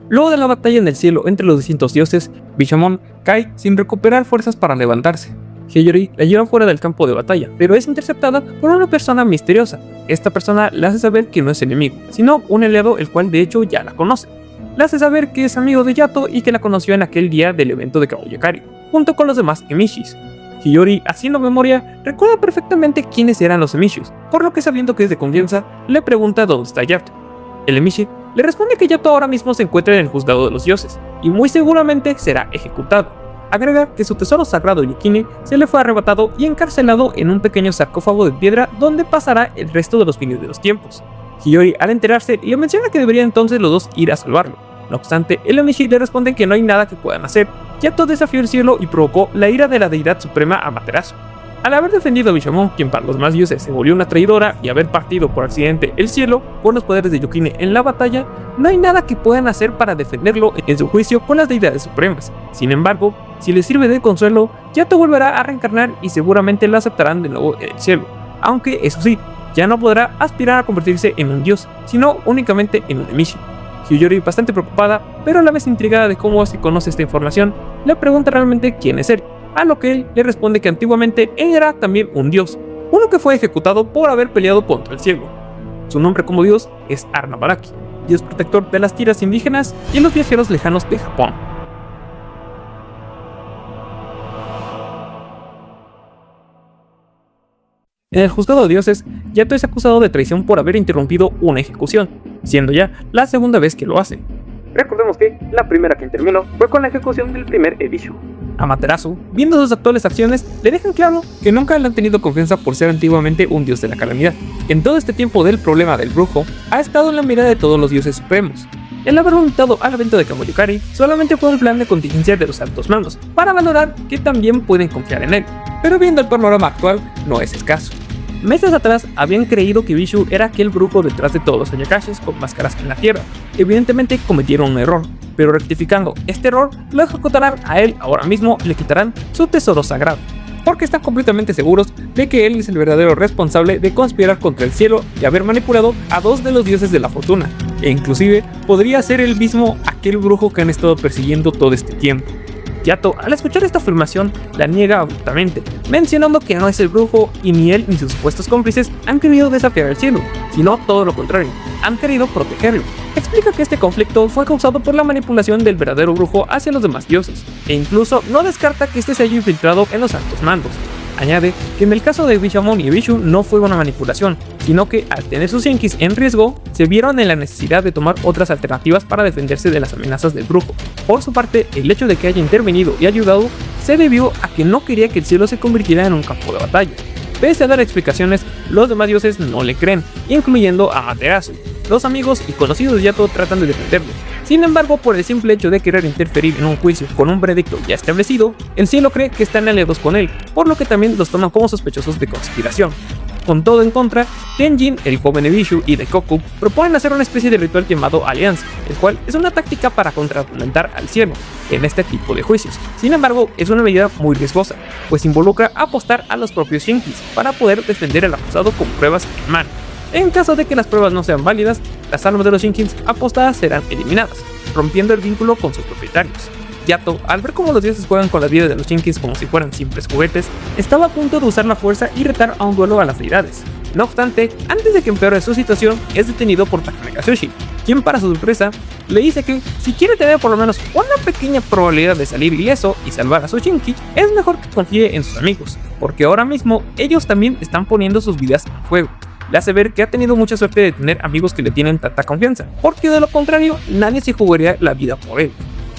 Luego de la batalla en el cielo entre los distintos dioses, Bishamon cae sin recuperar fuerzas para levantarse. Hiyori la lleva fuera del campo de batalla, pero es interceptada por una persona misteriosa. Esta persona le hace saber que no es enemigo, sino un aliado el cual de hecho ya la conoce. Le hace saber que es amigo de Yato y que la conoció en aquel día del evento de Kaoyakari, junto con los demás Emishis. Hiyori, haciendo memoria, recuerda perfectamente quiénes eran los Emishis, por lo que sabiendo que es de confianza, le pregunta dónde está Yato. El Emishi le responde que Yato ahora mismo se encuentra en el juzgado de los dioses, y muy seguramente será ejecutado. Agrega que su tesoro sagrado Yukine se le fue arrebatado y encarcelado en un pequeño sarcófago de piedra donde pasará el resto de los fines de los tiempos. Hiyori, al enterarse, le menciona que deberían entonces los dos ir a salvarlo. No obstante, el Emishi le responde que no hay nada que puedan hacer. Yato desafió el cielo y provocó la ira de la deidad suprema Amaterasu. Al haber defendido a Bishamon, quien para los demás dioses se volvió una traidora, y haber partido por accidente el cielo con los poderes de Yukine en la batalla, no hay nada que puedan hacer para defenderlo en su juicio con las deidades supremas. Sin embargo, si les sirve de consuelo, Yato volverá a reencarnar y seguramente lo aceptarán de nuevo en el cielo. Aunque, eso sí, ya no podrá aspirar a convertirse en un dios, sino únicamente en un Emishi. Hiyori, bastante preocupada, pero a la vez intrigada de cómo se conoce esta información, le pregunta realmente quién es él. A lo que él le responde que antiguamente él era también un dios, uno que fue ejecutado por haber peleado contra el cielo. Su nombre como dios es Arnabaraki, dios protector de las tierras indígenas y los viajeros lejanos de Japón. En el juzgado de dioses, Yato es acusado de traición por haber interrumpido una ejecución, siendo ya la segunda vez que lo hace. Recordemos que la primera que intervino fue con la ejecución del primer Ebishu. Amaterasu, viendo sus actuales acciones, le dejan claro que nunca le han tenido confianza por ser antiguamente un dios de la calamidad. En todo este tiempo del problema del brujo, ha estado en la mirada de todos los dioses supremos. El haber invitado al evento de Kaoyakari solamente fue un plan de contingencia de los altos mandos, para valorar que también pueden confiar en él, pero viendo el panorama actual, no es escaso. Meses atrás habían creído que Bishu era aquel brujo detrás de todos los Ayakashis con máscaras en la tierra. Evidentemente cometieron un error, pero rectificando este error, lo ejecutarán a él ahora mismo y le quitarán su tesoro sagrado, porque están completamente seguros de que él es el verdadero responsable de conspirar contra el cielo y haber manipulado a dos de los dioses de la fortuna, e inclusive podría ser él mismo aquel brujo que han estado persiguiendo todo este tiempo. Yato, al escuchar esta afirmación, la niega abruptamente, mencionando que no es el brujo y ni él ni sus supuestos cómplices han querido desafiar el cielo, sino todo lo contrario, han querido protegerlo. Explica que este conflicto fue causado por la manipulación del verdadero brujo hacia los demás dioses, e incluso no descarta que este se haya infiltrado en los altos mandos. Añade que en el caso de Bishamon y Ebishu no fue una manipulación, sino que al tener sus Yenkis en riesgo, se vieron en la necesidad de tomar otras alternativas para defenderse de las amenazas del brujo. Por su parte, el hecho de que haya intervenido y ayudado se debió a que no quería que el cielo se convirtiera en un campo de batalla. Pese a dar explicaciones, los demás dioses no le creen, incluyendo a Amaterasu. Los amigos y conocidos de Yato tratan de defenderlo. Sin embargo, por el simple hecho de querer interferir en un juicio con un veredicto ya establecido, el cielo cree que están aliados con él, por lo que también los toman como sospechosos de conspiración. Con todo en contra, Tenjin, el joven Ebishu y Daikoku proponen hacer una especie de ritual llamado Alianza, el cual es una táctica para contraargumentar al cielo en este tipo de juicios. Sin embargo, es una medida muy riesgosa, pues involucra apostar a los propios Yenkis para poder defender al acusado con pruebas en mano. En caso de que las pruebas no sean válidas, las almas de los Yenkis apostadas serán eliminadas, rompiendo el vínculo con sus propietarios. Yato, al ver cómo los dioses juegan con la vida de los Yenkis como si fueran simples juguetes, estaba a punto de usar la fuerza y retar a un duelo a las deidades. No obstante, antes de que empeore su situación, es detenido por Takane Kazushi, quien para su sorpresa le dice que si quiere tener por lo menos una pequeña probabilidad de salir ileso y salvar a su Shinki, es mejor que confíe en sus amigos, porque ahora mismo ellos también están poniendo sus vidas en juego. Le hace ver que ha tenido mucha suerte de tener amigos que le tienen tanta confianza, porque de lo contrario nadie se jugaría la vida por él.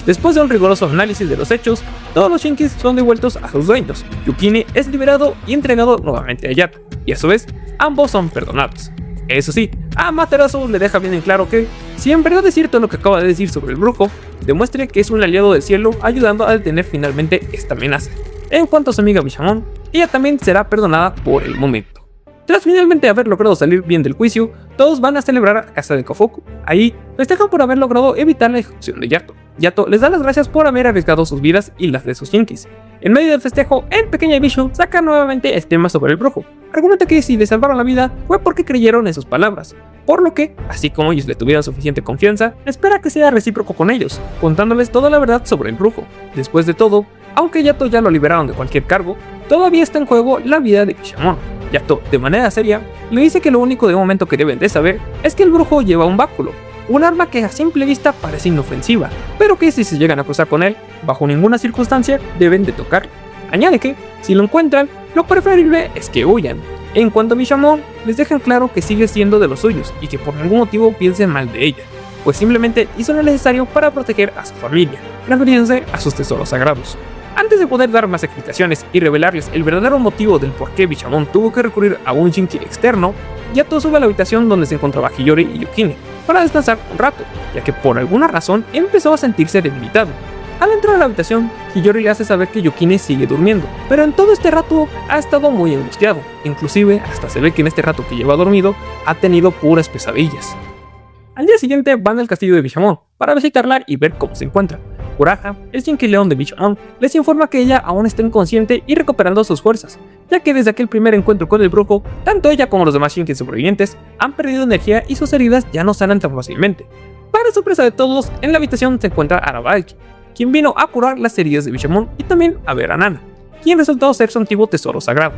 Después de un riguroso análisis de los hechos, todos los Yenkis son devueltos a sus dueños. Yukine es liberado y entregado nuevamente a Yato, y a su vez, ambos son perdonados. Eso sí, a Amaterasu le deja bien en claro que, si en verdad es cierto lo que acaba de decir sobre el brujo, demuestre que es un aliado del cielo ayudando a detener finalmente esta amenaza. En cuanto a su amiga Bishamon, ella también será perdonada por el momento. Tras finalmente haber logrado salir bien del juicio, todos van a celebrar a casa de Kofuku. Ahí festejan por haber logrado evitar la ejecución de Yato. Yato les da las gracias por haber arriesgado sus vidas y las de sus Shinkies. En medio del festejo, el pequeño Ebisu saca nuevamente el tema sobre el brujo. Argumenta que si le salvaron la vida fue porque creyeron en sus palabras, por lo que, así como ellos le tuvieron suficiente confianza, espera que sea recíproco con ellos, contándoles toda la verdad sobre el brujo. Después de todo, aunque Yato ya lo liberaron de cualquier cargo, todavía está en juego la vida de Bishamon. Yato, de manera seria, le dice que lo único de momento que deben de saber es que el brujo lleva un báculo, un arma que a simple vista parece inofensiva, pero que si se llegan a cruzar con él, bajo ninguna circunstancia deben de tocarlo. Añade que, si lo encuentran, lo preferible es que huyan. En cuanto a Bishamon, les dejan claro que sigue siendo de los suyos y que por ningún motivo piensen mal de ella, pues simplemente hizo lo necesario para proteger a su familia, refiriéndose a sus tesoros sagrados. Antes de poder dar más explicaciones y revelarles el verdadero motivo del por qué Bishamon tuvo que recurrir a un Shinki externo, Yato sube a la habitación donde se encontraba Hiyori y Yukine para descansar un rato, ya que por alguna razón empezó a sentirse debilitado. Al entrar a la habitación, Hiyori le hace saber que Yukine sigue durmiendo, pero en todo este rato ha estado muy angustiado, inclusive hasta se ve que en este rato que lleva dormido ha tenido puras pesadillas. Al día siguiente van al castillo de Bishamon para visitarla y ver cómo se encuentra. Kuraha, el Shinki León de Bishamon, les informa que ella aún está inconsciente y recuperando sus fuerzas, ya que desde aquel primer encuentro con el brujo, tanto ella como los demás Shinki sobrevivientes han perdido energía y sus heridas ya no sanan tan fácilmente. Para sorpresa de todos, en la habitación se encuentra Arabaki, quien vino a curar las heridas de Bishamon y también a ver a Nana, quien resultó ser su antiguo tesoro sagrado.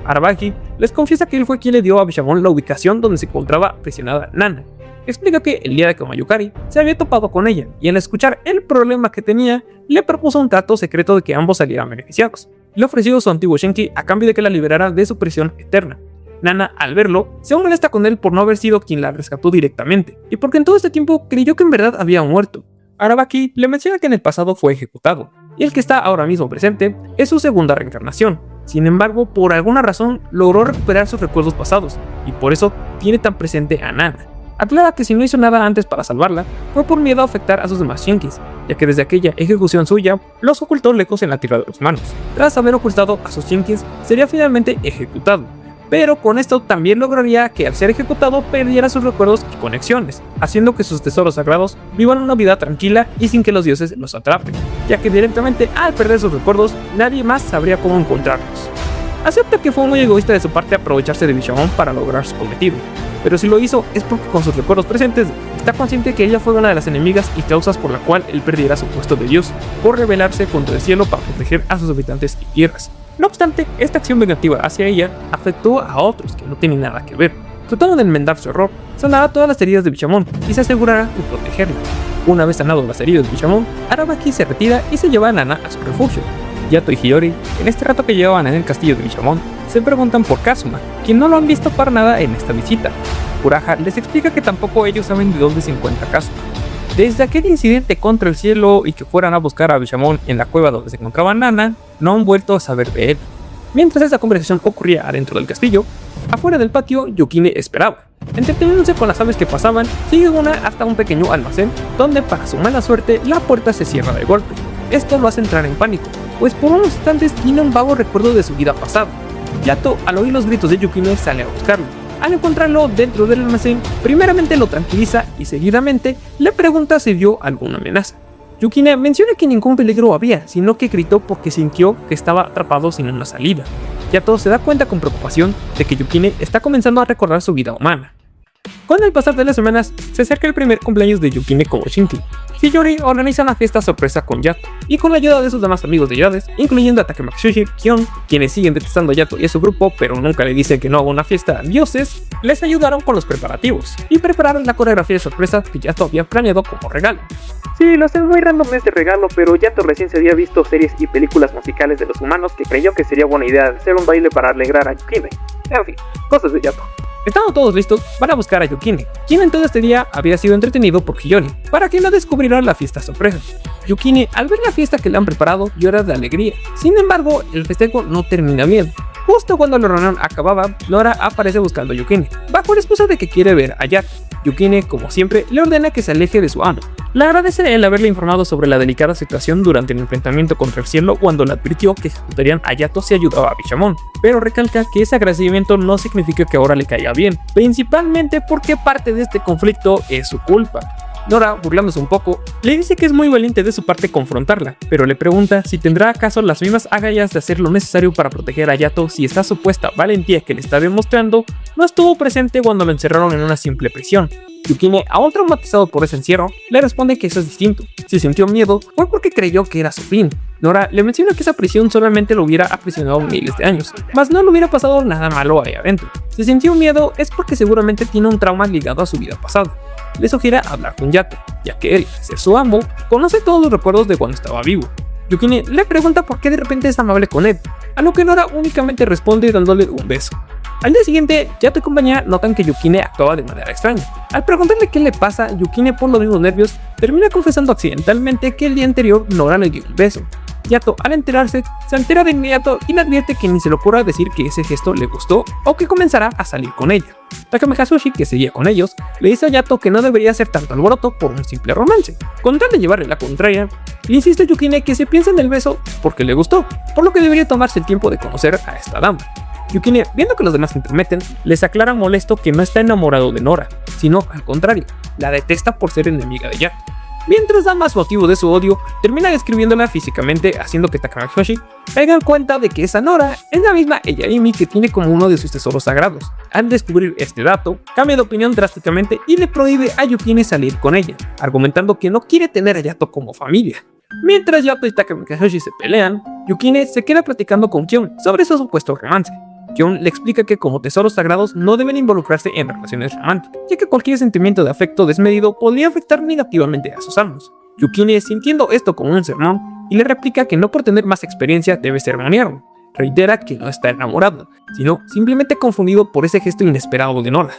Arabaki les confiesa que él fue quien le dio a Bishamon la ubicación donde se encontraba prisionada Nana. Explica que el día de que Mayukari se había topado con ella y al escuchar el problema que tenía, le propuso un trato secreto de que ambos salieran beneficiados. Le ofreció su antiguo Shinki a cambio de que la liberara de su prisión eterna. Nana, al verlo, se molesta con él por no haber sido quien la rescató directamente, y porque en todo este tiempo creyó que en verdad había muerto. Arabaki le menciona que en el pasado fue ejecutado, y el que está ahora mismo presente es su segunda reencarnación. Sin embargo, por alguna razón logró recuperar sus recuerdos pasados, y por eso tiene tan presente a Nana. Aclara que si no hizo nada antes para salvarla, fue por miedo a afectar a sus demás Shinkis, ya que desde aquella ejecución suya, los ocultó lejos en la tierra de los humanos. Tras haber ocultado a sus Shinkis, sería finalmente ejecutado, pero con esto también lograría que al ser ejecutado perdiera sus recuerdos y conexiones, haciendo que sus tesoros sagrados vivan una vida tranquila y sin que los dioses los atrapen, ya que directamente al perder sus recuerdos, nadie más sabría cómo encontrarlos. Acepta que fue muy egoísta de su parte aprovecharse de Bishamon para lograr su cometido, pero si lo hizo es porque con sus recuerdos presentes está consciente que ella fue una de las enemigas y causas por la cual él perdiera su puesto de dios, por rebelarse contra el cielo para proteger a sus habitantes y tierras. No obstante, esta acción vengativa hacia ella afectó a otros que no tienen nada que ver. Tratando de enmendar su error, sanará todas las heridas de Bishamon y se asegurará de protegerla. Una vez sanado las heridas de Bishamon, Arabaki se retira y se lleva a Nana a su refugio. Yato y Hiyori, en este rato que llevaban en el castillo de Bishamon, se preguntan por Kazuma, quien no lo han visto para nada en esta visita. Kuraha les explica que tampoco ellos saben de dónde se encuentra Kazuma. Desde aquel incidente contra el cielo y que fueran a buscar a Bishamon en la cueva donde se encontraba Nana, no han vuelto a saber de él. Mientras esta conversación ocurría adentro del castillo, afuera del patio Yukine esperaba. Entreteniéndose con las aves que pasaban, sigue una hasta un pequeño almacén, donde para su mala suerte la puerta se cierra de golpe. Esto lo hace entrar en pánico, pues por unos instantes tiene un vago recuerdo de su vida pasada. Yato, al oír los gritos de Yukine, sale a buscarlo. Al encontrarlo dentro del almacén, primeramente lo tranquiliza y seguidamente le pregunta si vio alguna amenaza. Yukine menciona que ningún peligro había, sino que gritó porque sintió que estaba atrapado sin una salida. Yato se da cuenta con preocupación de que Yukine está comenzando a recordar su vida humana. Con el pasar de las semanas, se acerca el primer cumpleaños de Yukine como Shinki. Hiyori organiza una fiesta sorpresa con Yato, y con la ayuda de sus demás amigos de Yades, incluyendo a Takematsushi, Kion, quienes siguen detestando a Yato y a su grupo, pero nunca le dicen que no haga una fiesta a dioses, les ayudaron con los preparativos, y prepararon la coreografía de sorpresa que Yato había planeado como regalo. Sí, lo sé muy random este regalo, pero Yato recién se había visto series y películas musicales de los humanos que creyó que sería buena idea hacer un baile para alegrar a Yukine. En fin, cosas de Yato. Estando todos listos, van a buscar a Yukine, quien en todo este día había sido entretenido por Hiyori, para que no descubriera la fiesta sorpresa. Yukine, al ver la fiesta que le han preparado, llora de alegría. Sin embargo, el festejo no termina bien. Justo cuando la reunión acababa, Nora aparece buscando a Yukine, bajo la excusa de que quiere ver a Yato. Yukine, como siempre, le ordena que se aleje de su amo. Le agradece el haberle informado sobre la delicada situación durante el enfrentamiento contra el cielo cuando le advirtió que ejecutarían a Yato si ayudaba a Bishamon, pero recalca que ese agradecimiento no significa que ahora le caiga bien, principalmente porque parte de este conflicto es su culpa. Nora, burlándose un poco, le dice que es muy valiente de su parte confrontarla, pero le pregunta si tendrá acaso las mismas agallas de hacer lo necesario para proteger a Hayato si esta supuesta valentía que le está demostrando no estuvo presente cuando lo encerraron en una simple prisión. Yukine, aún traumatizado por ese encierro, le responde que eso es distinto. Si sintió miedo, fue porque creyó que era su fin. Nora le menciona que esa prisión solamente lo hubiera aprisionado miles de años, mas no le hubiera pasado nada malo ahí adentro. Si sintió miedo es porque seguramente tiene un trauma ligado a su vida pasada. Le sugiere hablar con Yato, ya que él, ser su amo, conoce todos los recuerdos de cuando estaba vivo. Yukine le pregunta por qué de repente es amable con él, a lo que Nora únicamente responde dándole un beso. Al día siguiente, Yato y compañía notan que Yukine actuaba de manera extraña. Al preguntarle qué le pasa, Yukine, por los mismos nervios, termina confesando accidentalmente que el día anterior Nora le dio un beso. Yato, al enterarse, se altera de inmediato y le advierte que ni se le ocurra decir que ese gesto le gustó o que comenzará a salir con ella. Takame Hatsushi, que seguía con ellos, le dice a Yato que no debería hacer tanto alboroto por un simple romance. Con tal de llevarle la contraria, le insiste a Yukine que se piensa en el beso porque le gustó, por lo que debería tomarse el tiempo de conocer a esta dama. Yukine, viendo que los demás se intrometen, les aclara molesto que no está enamorado de Nora, sino al contrario, la detesta por ser enemiga de Yato. Mientras da más motivo de su odio, termina describiéndola físicamente, haciendo que Takame Hatsushi caiga en cuenta de que esa Nora es la misma Eyaimi que tiene como uno de sus tesoros sagrados. Al descubrir este dato, cambia de opinión drásticamente y le prohíbe a Yukine salir con ella, argumentando que no quiere tener a Yato como familia. Mientras Yato y Takame Hatsushi se pelean, Yukine se queda platicando con Kyon sobre su supuesto romance. Kyon le explica que como tesoros sagrados no deben involucrarse en relaciones románticas, ya que cualquier sentimiento de afecto desmedido podría afectar negativamente a sus amos. Yukine, sintiendo esto como un sermón, y le replica que no por tener más experiencia debe sermonearlo. Reitera que no está enamorado, sino simplemente confundido por ese gesto inesperado de Nora.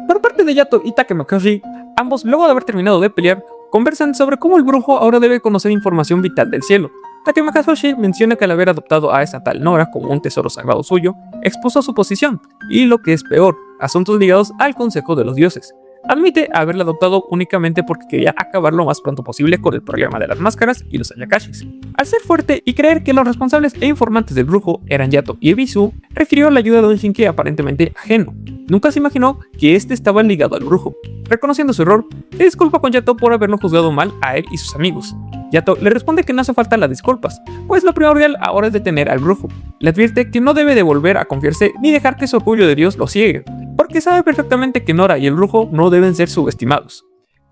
Por parte de Yato y Takame Hatsushi, ambos, luego de haber terminado de pelear, conversan sobre cómo el brujo ahora debe conocer información vital del cielo. Takame Hatsushi menciona que al haber adoptado a esa tal Nora como un tesoro sagrado suyo, expuso su posición, y lo que es peor, asuntos ligados al Consejo de los Dioses. Admite haberla adoptado únicamente porque quería acabar lo más pronto posible con el problema de las máscaras y los Ayakashis. Al ser fuerte y creer que los responsables e informantes del brujo eran Yato y Ebisu, refirió la ayuda de un Shinki aparentemente ajeno. Nunca se imaginó que este estaba ligado al brujo. Reconociendo su error, se disculpa con Yato por haberlo juzgado mal a él y sus amigos. Yato le responde que no hace falta las disculpas, pues lo primordial ahora es detener al brujo. Le advierte que no debe de volver a confiarse ni dejar que su orgullo de Dios lo ciegue, porque sabe perfectamente que Nora y el brujo no deben ser subestimados.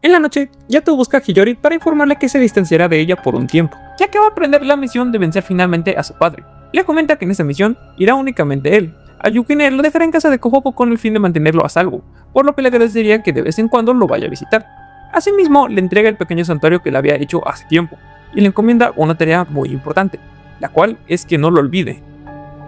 En la noche, Yato busca a Hiyori para informarle que se distanciará de ella por un tiempo, ya que va a aprender la misión de vencer finalmente a su padre. Le comenta que en esa misión irá únicamente él. A Yukine lo dejará en casa de Kohopo con el fin de mantenerlo a salvo, por lo que le agradecería que de vez en cuando lo vaya a visitar. Asimismo, le entrega el pequeño santuario que le había hecho hace tiempo, y le encomienda una tarea muy importante, la cual es que no lo olvide.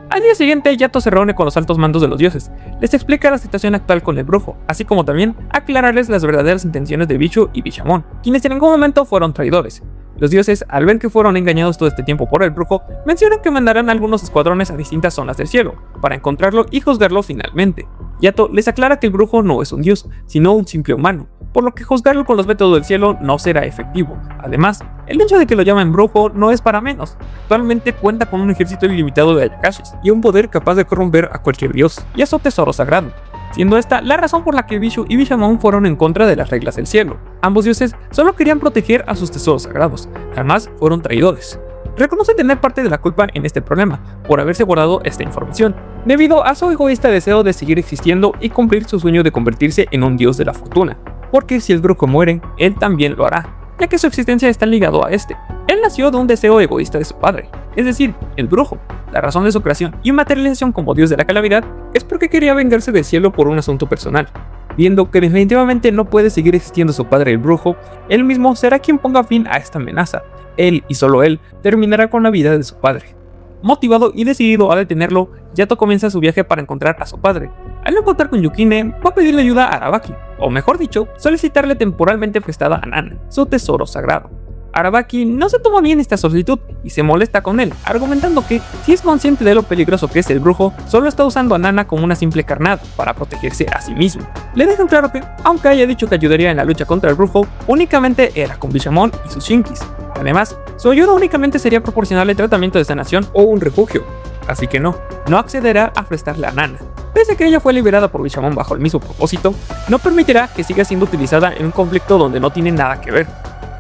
Al día siguiente, Yato se reúne con los altos mandos de los dioses, les explica la situación actual con el brujo, así como también aclararles las verdaderas intenciones de Bicho y Bishamon, quienes en ningún momento fueron traidores. Los dioses, al ver que fueron engañados todo este tiempo por el brujo, mencionan que mandarán algunos escuadrones a distintas zonas del cielo, para encontrarlo y juzgarlo finalmente. Yato les aclara que el brujo no es un dios, sino un simple humano, por lo que juzgarlo con los métodos del cielo no será efectivo. Además, el hecho de que lo llamen brujo no es para menos. Actualmente cuenta con un ejército ilimitado de Ayakashis y un poder capaz de corromper a cualquier dios, y a su tesoro sagrado, siendo esta la razón por la que Bishu y Bishamon fueron en contra de las reglas del cielo. Ambos dioses solo querían proteger a sus tesoros sagrados, jamás fueron traidores. Reconoce tener parte de la culpa en este problema, por haberse guardado esta información, debido a su egoísta deseo de seguir existiendo y cumplir su sueño de convertirse en un dios de la fortuna, porque si el brujo muere, él también lo hará, ya que su existencia está ligado a este. Él nació de un deseo egoísta de su padre, es decir, el brujo. La razón de su creación y materialización como dios de la calamidad es porque quería vengarse del cielo por un asunto personal. Viendo que definitivamente no puede seguir existiendo su padre el brujo, él mismo será quien ponga fin a esta amenaza. Él y solo él terminará con la vida de su padre. Motivado y decidido a detenerlo, Yato comienza su viaje para encontrar a su padre. Al no contar con Yukine, va a pedirle ayuda a Arabaki, o mejor dicho, solicitarle temporalmente prestada a Nana, su tesoro sagrado. Arabaki no se toma bien esta solicitud y se molesta con él, argumentando que, si es consciente de lo peligroso que es el brujo, solo está usando a Nana como una simple carnada para protegerse a sí mismo. Le dejan claro que, aunque haya dicho que ayudaría en la lucha contra el brujo, únicamente era con Bishamon y sus Shinkis. Además, su ayuda únicamente sería proporcionarle tratamiento de sanación o un refugio, así que no accederá a prestarle a Nana. pese a que ella fue liberada por Bishamon bajo el mismo propósito, no permitirá que siga siendo utilizada en un conflicto donde no tiene nada que ver.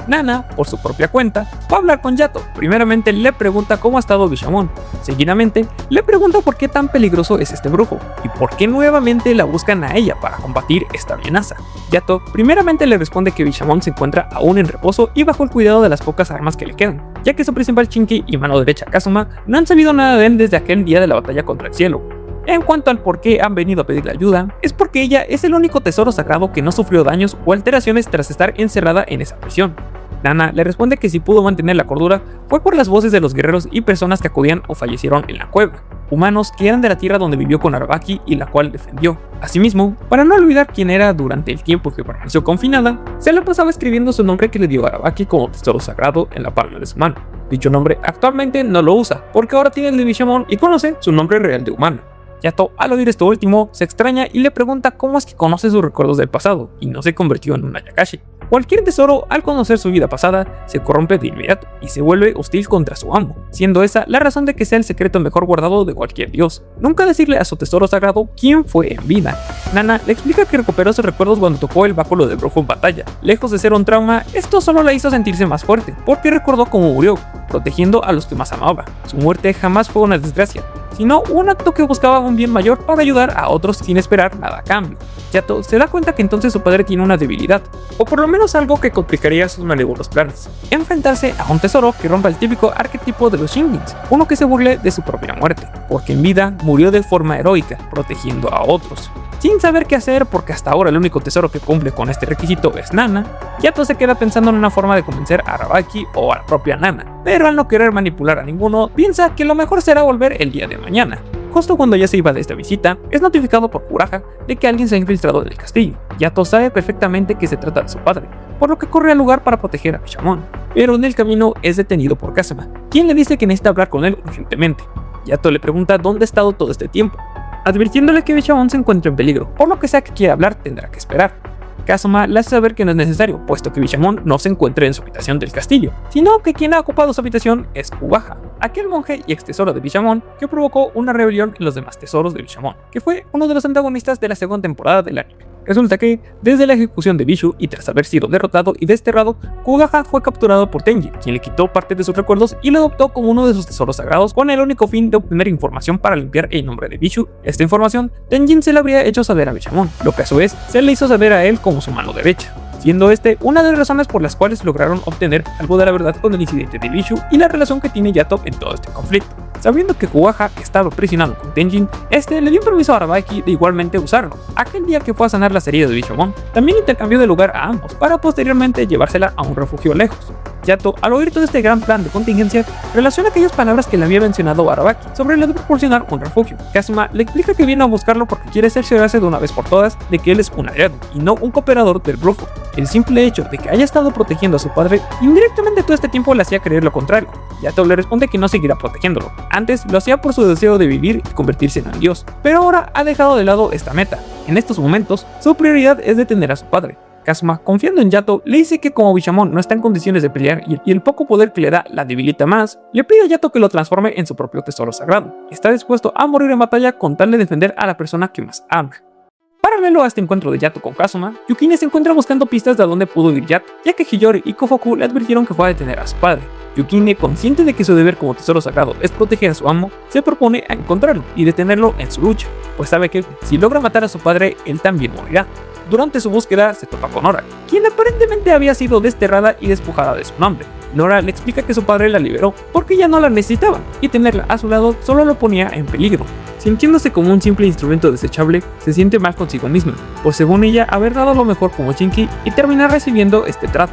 Nana, por su propia cuenta, va a hablar con Yato. Primeramente le pregunta cómo ha estado Bishamon. Seguidamente le pregunta por qué tan peligroso es este brujo y por qué nuevamente la buscan a ella para combatir esta amenaza. Yato primeramente le responde que Bishamon se encuentra aún en reposo y bajo el cuidado de las pocas armas que le quedan, ya que su principal Shinki y mano derecha Kazuma no han sabido nada de él desde aquel día de la batalla contra el cielo. En cuanto al por qué han venido a pedirle ayuda, es porque ella es el único tesoro sagrado que no sufrió daños o alteraciones tras estar encerrada en esa prisión. Nana le responde que si pudo mantener la cordura fue por las voces de los guerreros y personas que acudían o fallecieron en la cueva, humanos que eran de la tierra donde vivió con Arabaki y la cual defendió. Asimismo, para no olvidar quién era durante el tiempo que permaneció confinada, se la pasaba escribiendo su nombre que le dio Arabaki como tesoro sagrado en la palma de su mano. Dicho nombre actualmente no lo usa, porque ahora tiene el de Bishamon y conoce su nombre real de humano. Yato, al oír esto último, se extraña y le pregunta cómo es que conoce sus recuerdos del pasado y no se convirtió en un Ayakashi. Cualquier tesoro, al conocer su vida pasada, se corrompe de inmediato y se vuelve hostil contra su amo, siendo esa la razón de que sea el secreto mejor guardado de cualquier dios. Nunca decirle a su tesoro sagrado quién fue en vida. Nana le explica que recuperó sus recuerdos cuando tocó el báculo de brujo en batalla. Lejos de ser un trauma, esto solo la hizo sentirse más fuerte, porque recordó cómo murió, protegiendo a los que más amaba. Su muerte jamás fue una desgracia, sino un acto que buscaba un bien mayor para ayudar a otros sin esperar nada a cambio. Yato se da cuenta que entonces su padre tiene una debilidad, o por lo menos algo que complicaría sus malévolos planes: enfrentarse a un tesoro que rompa el típico arquetipo de los Shingins, uno que se burle de su propia muerte, porque en vida murió de forma heroica, protegiendo a otros. Sin saber qué hacer, porque hasta ahora el único tesoro que cumple con este requisito es Nana, Yato se queda pensando en una forma de convencer a Arabaki o a la propia Nana, pero al no querer manipular a ninguno, piensa que lo mejor será volver el día de mañana. Justo cuando ya se iba de esta visita, es notificado por Kuraja de que alguien se ha infiltrado en el castillo. Yato sabe perfectamente que se trata de su padre, por lo que corre al lugar para proteger a Bishamon, pero en el camino es detenido por Kazuma, quien le dice que necesita hablar con él urgentemente. Yato le pregunta dónde ha estado todo este tiempo, advirtiéndole que Bishamon se encuentra en peligro, por lo que sea que quiera hablar tendrá que esperar. Kazuma le hace saber que no es necesario, puesto que Bishamon no se encuentra en su habitación del castillo, sino que quien ha ocupado su habitación es Kuwaha, aquel monje y ex tesoro de Bishamon que provocó una rebelión en los demás tesoros de Bishamon, que fue uno de los antagonistas de la segunda temporada del anime. Resulta que, desde la ejecución de Bishu y tras haber sido derrotado y desterrado, Kuwaha fue capturado por Tenjin, quien le quitó parte de sus recuerdos y lo adoptó como uno de sus tesoros sagrados con el único fin de obtener información para limpiar el nombre de Bishu. Esta información, Tenjin se la habría hecho saber a Bishamon, lo que a su vez se le hizo saber a él como su mano derecha, siendo este una de las razones por las cuales lograron obtener algo de la verdad con el incidente de Bishu y la relación que tiene Yato en todo este conflicto. Sabiendo que Kuwaha estaba presionado con Tenjin, este le dio permiso a Arabaki de igualmente usarlo. Aquel día que fue a sanar las heridas de Bishamon, también intercambió de lugar a ambos para posteriormente llevársela a un refugio lejos. Yato, al oír todo este gran plan de contingencia, relaciona aquellas palabras que le había mencionado Arabaki sobre lo de proporcionar un refugio. Kazuma le explica que viene a buscarlo porque quiere cerciorarse de una vez por todas de que él es un aliado y no un cooperador del brujo. El simple hecho de que haya estado protegiendo a su padre indirectamente todo este tiempo le hacía creer lo contrario. Yato le responde que no seguirá protegiéndolo. Antes lo hacía por su deseo de vivir y convertirse en un dios, pero ahora ha dejado de lado esta meta. En estos momentos, su prioridad es detener a su padre. Kazuma, confiando en Yato, le dice que como Bishamon no está en condiciones de pelear y el poco poder que le da la debilita más, le pide a Yato que lo transforme en su propio tesoro sagrado. Está dispuesto a morir en batalla con tal de defender a la persona que más ama. Paralelo a este encuentro de Yato con Kazuma, Yukine se encuentra buscando pistas de a dónde pudo ir Yato, ya que Hiyori y Kofuku le advirtieron que fue a detener a su padre. Yukine, consciente de que su deber como tesoro sagrado es proteger a su amo, se propone a encontrarlo y detenerlo en su lucha, pues sabe que si logra matar a su padre, él también morirá. Durante su búsqueda se topa con Nora, quien aparentemente había sido desterrada y despojada de su nombre. Nora le explica que su padre la liberó porque ya no la necesitaba y tenerla a su lado solo lo ponía en peligro. Sintiéndose como un simple instrumento desechable, se siente mal consigo misma, por según ella haber dado lo mejor como Shinki y terminar recibiendo este trato.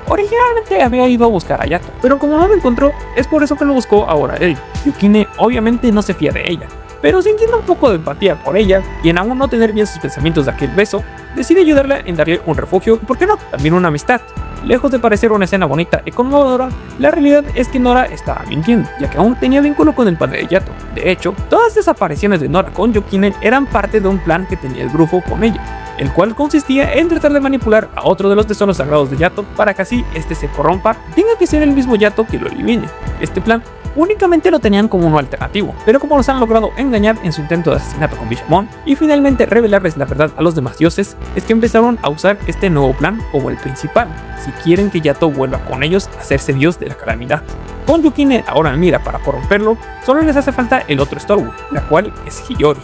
Originalmente había ido a buscar a Yato, pero como no lo encontró, es por eso que lo buscó ahora él. Yukine obviamente no se fía de ella, pero sintiendo un poco de empatía por ella y en aún no tener bien sus pensamientos de aquel beso, decide ayudarla en darle un refugio y, ¿por qué no?, también una amistad. Lejos de parecer una escena bonita y conmovedora, la realidad es que Nora estaba mintiendo, ya que aún tenía vínculo con el padre de Yato. De hecho, todas las apariciones de Nora con Yukine eran parte de un plan que tenía el brujo con ella, el cual consistía en tratar de manipular a otro de los tesoros sagrados de Yato para que así este se corrompa y tenga que ser el mismo Yato que lo elimine. Este plan únicamente lo tenían como uno alternativo, pero como los han logrado engañar en su intento de asesinato con Bishamon y finalmente revelarles la verdad a los demás dioses, es que empezaron a usar este nuevo plan como el principal, si quieren que Yato vuelva con ellos a hacerse dios de la calamidad. Con Yukine ahora en mira para corromperlo, solo les hace falta el otro estorbo, la cual es Hiyori.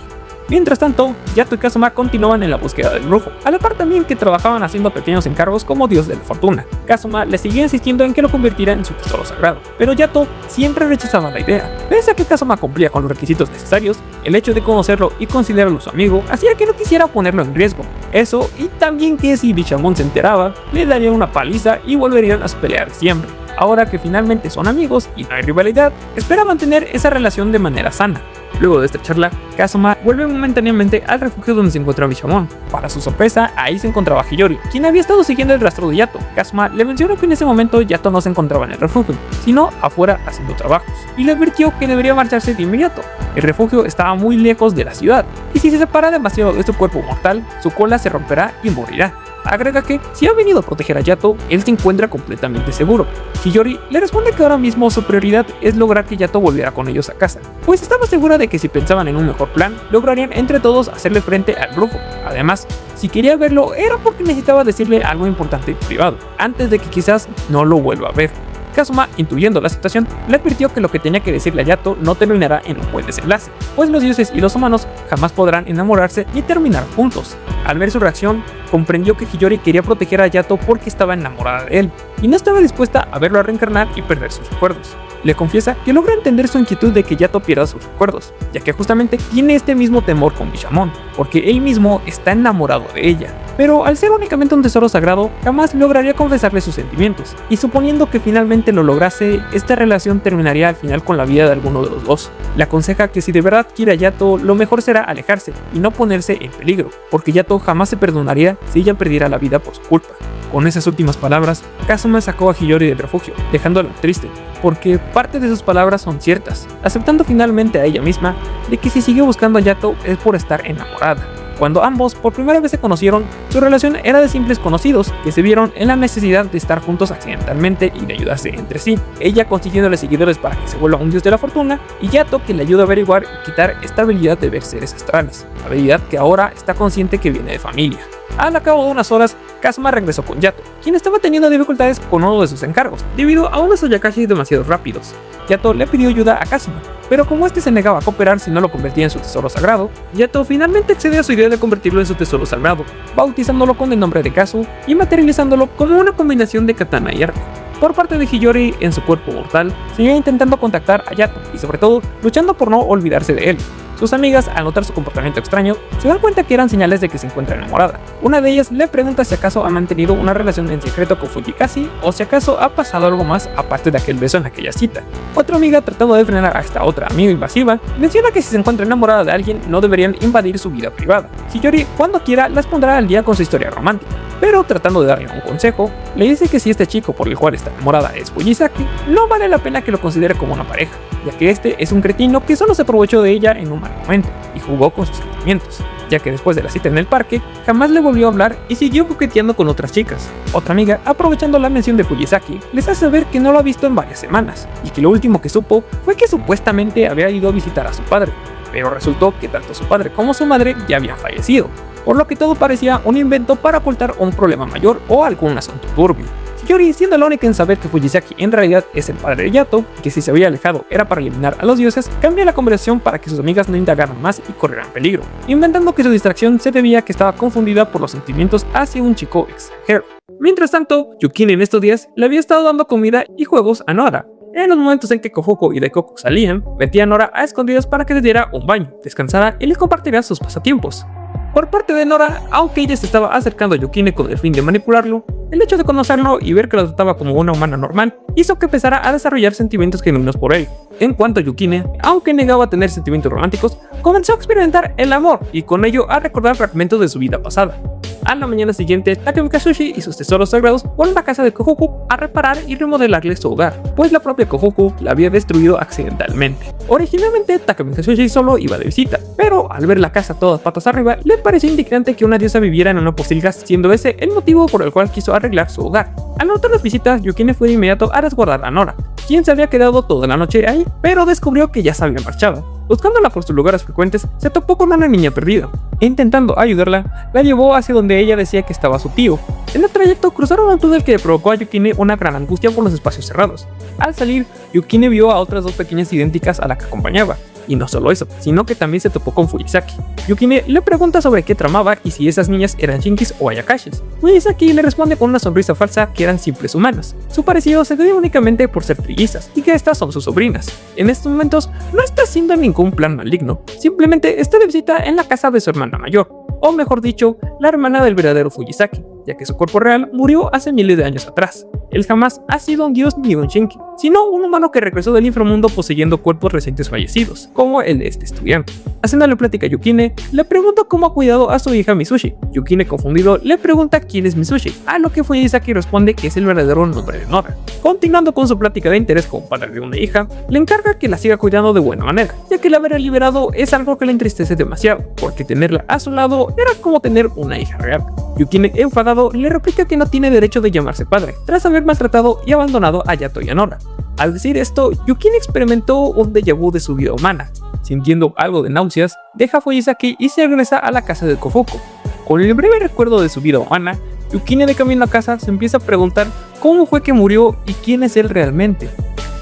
Mientras tanto, Yato y Kazuma continuaban en la búsqueda del brujo, a la par también que trabajaban haciendo pequeños encargos como dios de la fortuna. Kazuma le seguía insistiendo en que lo convirtiera en su tesoro sagrado, pero Yato siempre rechazaba la idea. Pese a que Kazuma cumplía con los requisitos necesarios, el hecho de conocerlo y considerarlo su amigo hacía que no quisiera ponerlo en riesgo. Eso, y también que si Bishamon se enteraba, le daría una paliza y volverían a pelear siempre. Ahora que finalmente son amigos y no hay rivalidad, espera mantener esa relación de manera sana. Luego de esta charla, Kazuma vuelve momentáneamente al refugio donde se encontraba Bishamon. Para su sorpresa, ahí se encontraba Hiyori, quien había estado siguiendo el rastro de Yato. Kazuma le mencionó que en ese momento Yato no se encontraba en el refugio, sino afuera haciendo trabajos, y le advirtió que debería marcharse de inmediato. El refugio estaba muy lejos de la ciudad, y si se separa demasiado de su cuerpo mortal, su cola se romperá y morirá. Agrega que, si ha venido a proteger a Yato, él se encuentra completamente seguro. Hiyori le responde que ahora mismo su prioridad es lograr que Yato volviera con ellos a casa, pues estaba segura de que si pensaban en un mejor plan, lograrían entre todos hacerle frente al brujo. Además, si quería verlo era porque necesitaba decirle algo importante y privado, antes de que quizás no lo vuelva a ver. Kazuma, intuyendo la situación, le advirtió que lo que tenía que decirle a Yato no terminará en un buen desenlace, pues los dioses y los humanos jamás podrán enamorarse ni terminar juntos. Al ver su reacción, comprendió que Hiyori quería proteger a Yato porque estaba enamorada de él, y no estaba dispuesta a verlo a reencarnar y perder sus recuerdos. Le confiesa que logra entender su inquietud de que Yato pierda sus recuerdos, ya que justamente tiene este mismo temor con Bishamon, porque él mismo está enamorado de ella. Pero al ser únicamente un tesoro sagrado, jamás lograría confesarle sus sentimientos, y suponiendo que finalmente lo lograse, esta relación terminaría al final con la vida de alguno de los dos. Le aconseja que si de verdad quiere a Yato, lo mejor será alejarse y no ponerse en peligro, porque Yato jamás se perdonaría si ella perdiera la vida por su culpa. Con esas últimas palabras, Kazuma sacó a Hiyori del refugio, dejándola triste, porque parte de sus palabras son ciertas, aceptando finalmente a ella misma de que si sigue buscando a Yato es por estar enamorada. Cuando ambos por primera vez se conocieron, su relación era de simples conocidos que se vieron en la necesidad de estar juntos accidentalmente y de ayudarse entre sí, ella consiguiéndole seguidores para que se vuelva un dios de la fortuna, y Yato que le ayuda a averiguar y quitar esta habilidad de ver seres astrales, habilidad que ahora está consciente que viene de familia. Al cabo de unas horas, Kazuma regresó con Yato, quien estaba teniendo dificultades con uno de sus encargos, debido a unos Oyakashi demasiado rápidos. Yato le pidió ayuda a Kazuma, pero como este se negaba a cooperar si no lo convertía en su tesoro sagrado, Yato finalmente accedió a su idea de convertirlo en su tesoro sagrado, bautizándolo con el nombre de Kazu y materializándolo como una combinación de katana y arco. Por parte de Hiyori, en su cuerpo mortal, seguía intentando contactar a Yato y sobre todo luchando por no olvidarse de él. Sus amigas, al notar su comportamiento extraño, se dan cuenta que eran señales de que se encuentra enamorada. Una de ellas le pregunta si acaso ha mantenido una relación en secreto con Fujikaze o si acaso ha pasado algo más aparte de aquel beso en aquella cita. Otra amiga, tratando de frenar a esta otra amiga invasiva, menciona que si se encuentra enamorada de alguien no deberían invadir su vida privada. Hiyori, cuando quiera, las pondrá al día con su historia romántica, pero tratando de darle un consejo, le dice que si este chico por el cual está enamorada es Fujisaki, no vale la pena que lo considere como una pareja, ya que este es un cretino que solo se aprovechó de ella en un mal momento y jugó con sus sentimientos, ya que después de la cita en el parque jamás le volvió a hablar y siguió coqueteando con otras chicas. Otra amiga, aprovechando la mención de Fujisaki, les hace saber que no lo ha visto en varias semanas y que lo último que supo fue que supuestamente había ido a visitar a su padre, pero resultó que tanto su padre como su madre ya habían fallecido, por lo que todo parecía un invento para ocultar un problema mayor o algún asunto turbio. Hiyori, siendo la única en saber que Fujisaki en realidad es el padre de Yato, y que si se había alejado era para eliminar a los dioses, cambia la conversación para que sus amigas no indagaran más y corrieran peligro, inventando que su distracción se debía a que estaba confundida por los sentimientos hacia un chico extranjero. Mientras tanto, Yukine en estos días le había estado dando comida y juegos a Nora. En los momentos en que Kohoko y Daikoku salían, metía a Nora a escondidas para que le diera un baño, descansara y les compartiera sus pasatiempos. Por parte de Nora, aunque ella se estaba acercando a Yukine con el fin de manipularlo, el hecho de conocerlo y ver que lo trataba como una humana normal hizo que empezara a desarrollar sentimientos genuinos por él. En cuanto a Yukine, aunque negaba a tener sentimientos románticos, comenzó a experimentar el amor y con ello a recordar fragmentos de su vida pasada. A la mañana siguiente, Takumi Kazushi y sus tesoros sagrados vuelven a casa de Kohoko a reparar y remodelarle su hogar, pues la propia Kohoko la había destruido accidentalmente. Originalmente, Takumi Kazushi solo iba de visita, pero al ver la casa todas patas arriba, le pareció indignante que una diosa viviera en una posilga, siendo ese el motivo por el cual quiso arreglar su hogar. Al notar las visitas, Yukine fue de inmediato a resguardar a Nora, quien se había quedado toda la noche ahí, pero descubrió que ya se había marchado. Buscándola por sus lugares frecuentes, se topó con una niña perdida. Intentando ayudarla, la llevó hacia donde ella decía que estaba su tío. En el trayecto cruzaron un túnel que provocó a Yukine una gran angustia por los espacios cerrados. Al salir, Yukine vio a otras dos pequeñas idénticas a la que acompañaba. Y no solo eso, sino que también se topó con Fuyisaki. Yukine le pregunta sobre qué tramaba y si esas niñas eran Shinkis o Ayakashis. Fuyisaki le responde con una sonrisa falsa que eran simples humanas. Su parecido se debe únicamente por ser trillizas y que estas son sus sobrinas. En estos momentos no está haciendo ningún plan maligno, simplemente está de visita en la casa de su hermana mayor, o mejor dicho, la hermana del verdadero Fuyisaki, ya que su cuerpo real murió hace miles de años atrás. Él jamás ha sido un dios ni un Shinki, sino un humano que regresó del inframundo poseyendo cuerpos recientes fallecidos, como el de este estudiante. Haciéndole plática a Yukine, le pregunta cómo ha cuidado a su hija Mitsushi. Yukine, confundido, le pregunta quién es Mitsushi, a lo que Fuyisaki responde que es el verdadero nombre de Nora. Continuando con su plática de interés como padre de una hija, le encarga que la siga cuidando de buena manera, ya que el haberla liberado es algo que le entristece demasiado, porque tenerla a su lado era como tener una hija real. Yukine, enfadado, le replica que no tiene derecho de llamarse padre, tras haber maltratado y abandonado a Yato y a Nora. Al decir esto, Yukine experimentó un déjà vu de su vida humana. Sintiendo algo de náuseas, deja a Fuyisaki y se regresa a la casa de Kofuko. Con el breve recuerdo de su vida humana, Yukine de camino a casa se empieza a preguntar cómo fue que murió y quién es él realmente.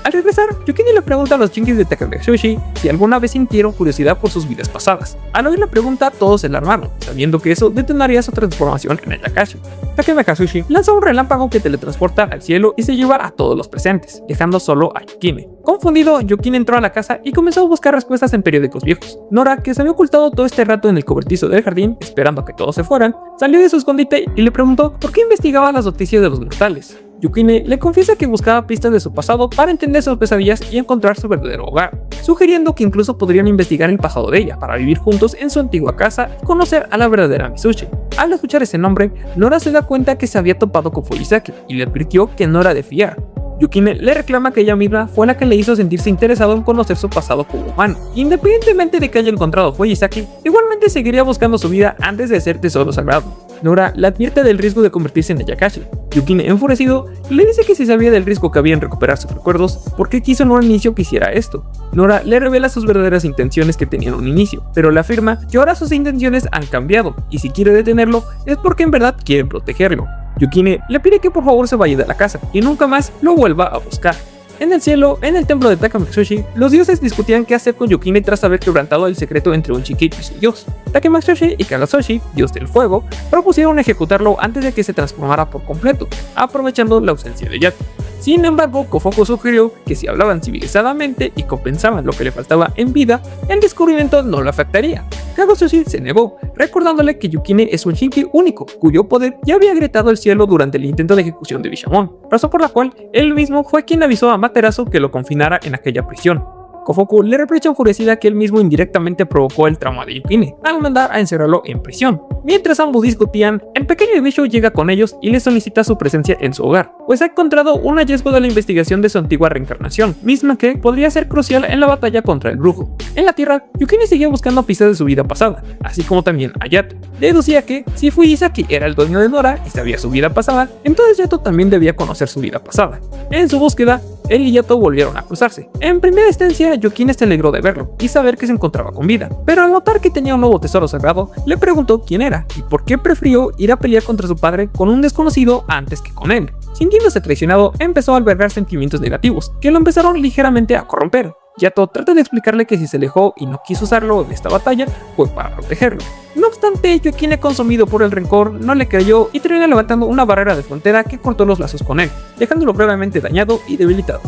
Al regresar, Yukine le pregunta a los Shinkis de Takamatsushi si alguna vez sintieron curiosidad por sus vidas pasadas. Al oír la pregunta, todos se alarmaron, sabiendo que eso detonaría su transformación en Ayakashi. Takamatsushi lanza un relámpago que teletransporta al cielo y se lleva a todos los presentes, dejando solo a Yukine. Confundido, Yukine entró a la casa y comenzó a buscar respuestas en periódicos viejos. Nora, que se había ocultado todo este rato en el cobertizo del jardín, esperando a que todos se fueran, salió de su escondite y le preguntó por qué investigaba las noticias de los mortales. Yukine le confiesa que buscaba pistas de su pasado para entender sus pesadillas y encontrar su verdadero hogar, sugiriendo que incluso podrían investigar el pasado de ella para vivir juntos en su antigua casa y conocer a la verdadera Mitsushi. Al escuchar ese nombre, Nora se da cuenta que se había topado con Fuyisaki y le advirtió que no era de fiar. Yukine le reclama que ella misma fue la que le hizo sentirse interesado en conocer su pasado como humano. Independientemente de que haya encontrado Fuyisaki, igualmente seguiría buscando su vida antes de ser tesoro sagrado. Nora le advierte del riesgo de convertirse en Ayakashi. Yukine, enfurecido, le dice que si sabía del riesgo que había en recuperar sus recuerdos, ¿por qué quiso en un inicio que hiciera esto? Nora le revela sus verdaderas intenciones que tenía en un inicio, pero le afirma que ahora sus intenciones han cambiado, y si quiere detenerlo, es porque en verdad quieren protegerlo. Yukine le pide que por favor se vaya de la casa y nunca más lo vuelva a buscar. En el cielo, en el templo de Takamatsushi, los dioses discutían qué hacer con Yukine tras haber quebrantado el secreto entre un Shinki y su dios. Takamatsushi y Kagasoshi, dios del fuego, propusieron ejecutarlo antes de que se transformara por completo, aprovechando la ausencia de Yato. Sin embargo, Kofuko sugirió que si hablaban civilizadamente y compensaban lo que le faltaba en vida, el descubrimiento no lo afectaría. Kagasoshi se negó, recordándole que Yukine es un Shinki único, cuyo poder ya había agrietado el cielo durante el intento de ejecución de Bishamon, razón por la cual él mismo fue quien avisó a Materazo que lo confinara en aquella prisión. Kofuko le reprocha enfurecida que él mismo indirectamente provocó el trauma de Yukine al mandar a encerrarlo en prisión. Mientras ambos discutían, el pequeño Ibishu llega con ellos y les solicita su presencia en su hogar, pues ha encontrado un hallazgo de la investigación de su antigua reencarnación, misma que podría ser crucial en la batalla contra el brujo. En la Tierra, Yukine seguía buscando pistas de su vida pasada, así como también a Yato. Deducía que, si Fuyisaki era el dueño de Nora y sabía su vida pasada, entonces Yato también debía conocer su vida pasada. En su búsqueda, él y Yato volvieron a cruzarse. En primera instancia, Yukine se alegró de verlo y saber que se encontraba con vida, pero al notar que tenía un nuevo tesoro sagrado, le preguntó quién era y por qué prefirió ir a pelear contra su padre con un desconocido antes que con él. Sintiéndose traicionado, empezó a albergar sentimientos negativos, que lo empezaron ligeramente a corromper. Yato trata de explicarle que si se alejó y no quiso usarlo en esta batalla, fue para protegerlo. No obstante, Yukine, consumido por el rencor, no le creyó y terminó levantando una barrera de frontera que cortó los lazos con él, dejándolo gravemente dañado y debilitado.